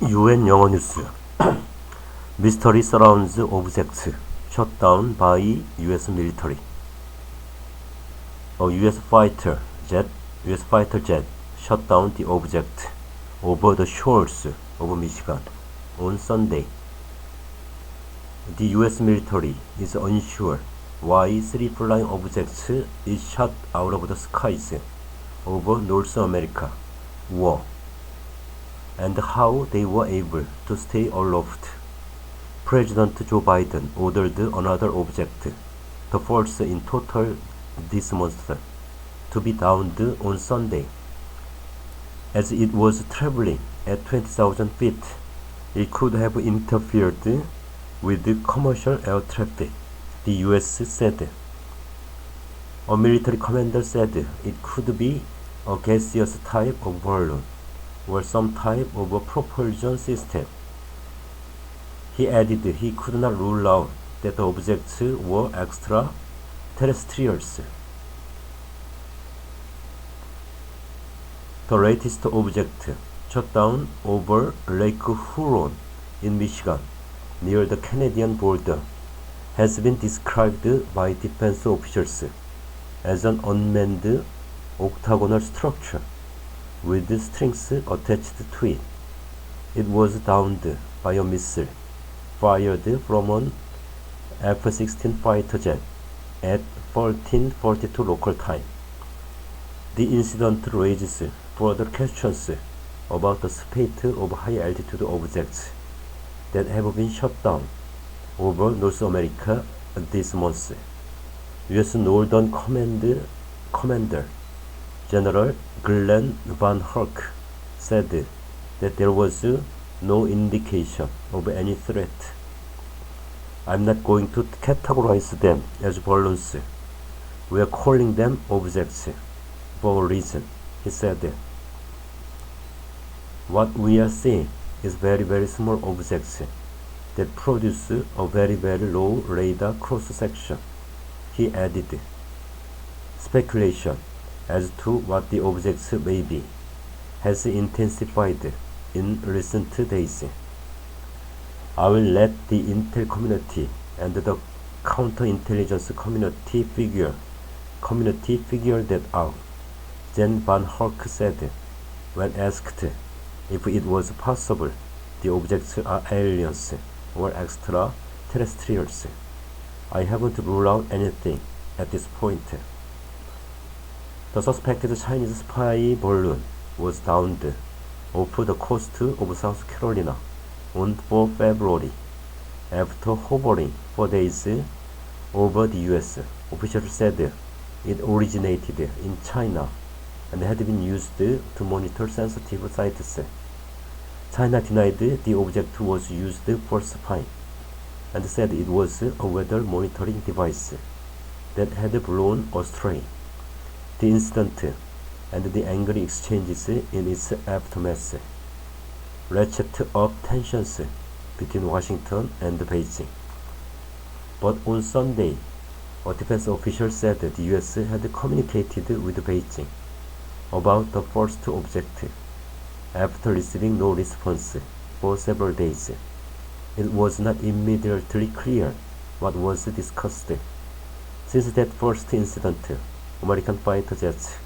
UN 영어뉴스 Mystery surrounds objects shot down by US military. A US fighter jet shot down the object over the shores of Michigan on Sunday. The US military is unsure why three flying objects is shot out of the skies over North America were, and how they were able to stay aloft. President Joe Biden ordered another object, the fourth in total this month, to be downed on Sunday. As it was traveling at 20,000 feet, it could have interfered with commercial air traffic, the U.S. said. A military commander said it could be a gaseous type of balloon or some type of a propulsion system. He added he could not rule out that the objects were extraterrestrials. The latest object, shot down over Lake Huron in Michigan, near the Canadian border, has been described by defense officials as an unmanned octagonal structure with strings attached to it. It was downed by a missile fired from an F-16 fighter jet at 13:42 local time. The incident raises further questions about the fate of high-altitude objects that have been shot down over North America this month. U.S. Northern Commander General Glenn Van Herk said that there was no indication of any threat. I'm not going to categorize them as balloons. We are calling them objects for a reason, he said. What we are seeing is very small objects that produce a very low radar cross-section, he added. Speculation as to what the objects may be has intensified in recent days. I will let the intel community and the counterintelligence community figure that out, Jen Van Herk said when asked if it was possible the objects are aliens or extraterrestrials. I haven't ruled out anything at this point. The suspected Chinese spy balloon was downed off the coast of South Carolina on 4 February after hovering for days over the U.S. Officials said it originated in China and had been used to monitor sensitive sites. China denied the object was used for spying and said it was a weather monitoring device that had blown astray. The incident and the angry exchanges in its aftermath ratcheted up tensions between Washington and Beijing. But on Sunday, a defense official said the U.S. had communicated with Beijing about the first object after receiving no response for several days. It was not immediately clear what was discussed. Since that first incident, American fighter jets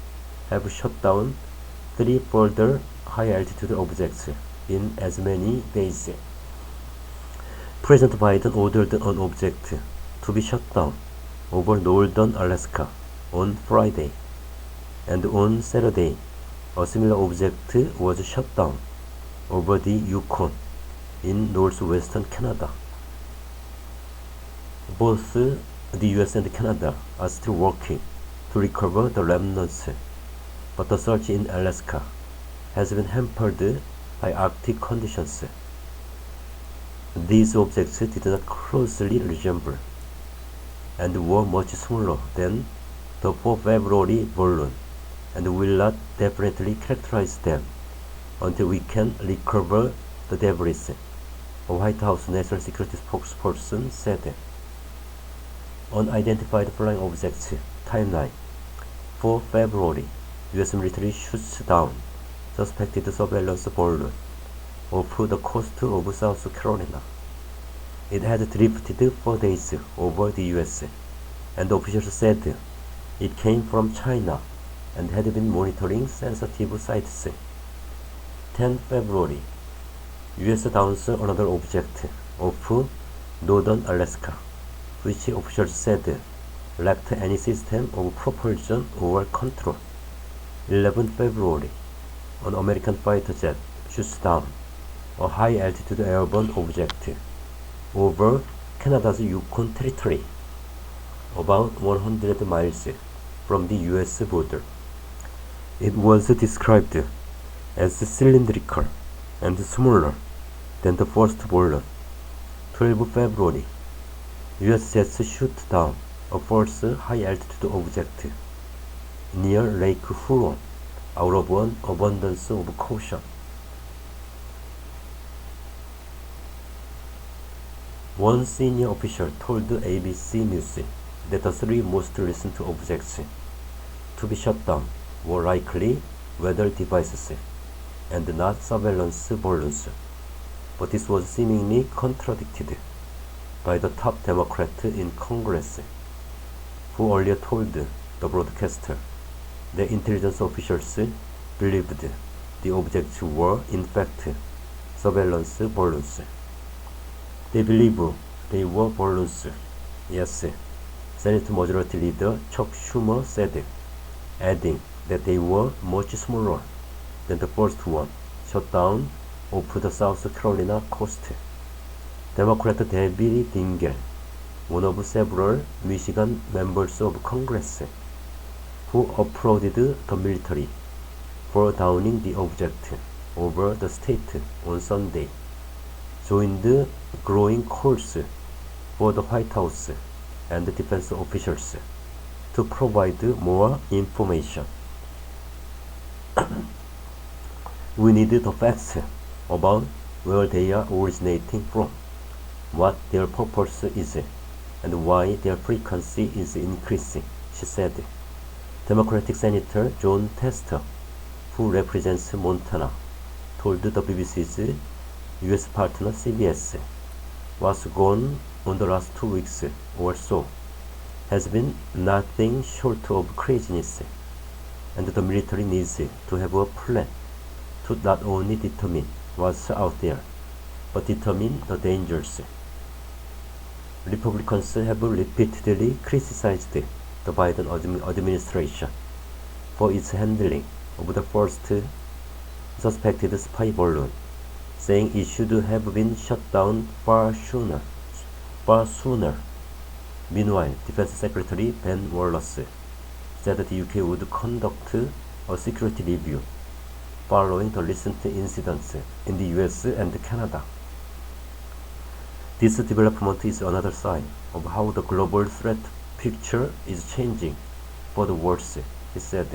have shot down 3 further high-altitude objects in as many days. President Biden ordered an object to be shot down over northern Alaska on Friday, and on Saturday, a similar object was shot down over the Yukon in northwestern Canada. Both the US and Canada are still working to recover the remnants, but the search in Alaska has been hampered by Arctic conditions. These objects did not closely resemble and were much smaller than the 4 February balloon, and will not definitely characterize them until we can recover the debris, a White House National Security spokesperson said. Unidentified flying objects timeline. 4 February, U.S. military shoots down suspected surveillance balloon off the coast of South Carolina. It had drifted for days over the US, and officials said it came from China and had been monitoring sensitive sites. 10 February, US downs another object off northern Alaska, which officials said lacked any system of propulsion or control. 11 February, an American fighter jet shoots down a high-altitude airborne object over Canada's Yukon Territory, about 100 miles from the US border. It was described as cylindrical and smaller than the first balloon. 12 February, US jets shoot down a false high-altitude object near Lake Huron out of an abundance of caution. One senior official told ABC News that the three most recent objects to be shot down were likely weather devices and not surveillance balloons, but this was seemingly contradicted by the top Democrat in Congress, who earlier told the broadcaster that intelligence officials believed the objects were in fact surveillance balloons. They believe they were balloons, yes, Senate Majority Leader Chuck Schumer said, adding that they were much smaller than the first one shot down off the South Carolina coast. Democrat Debbie Dingell, one of several Michigan members of Congress, who applauded the military for downing the object over the state on Sunday, joined growing calls for the White House and defense officials to provide more information. We need the facts about where they are originating from, what their purpose is, and why their frequency is increasing, she said. Democratic Senator John Tester, who represents Montana, told the BBC's US partner CBS, what's gone on the last 2 weeks or so has been nothing short of craziness, and the military needs to have a plan to not only determine what's out there, but determine the dangers. Republicans have repeatedly criticized the Biden administration for its handling of the first suspected spy balloon, saying it should have been shut down far sooner. Meanwhile, Defense Secretary Ben Wallace said that the UK would conduct a security review following the recent incidents in the US and Canada. This development is another sign of how the global threat picture is changing for the worse, he said.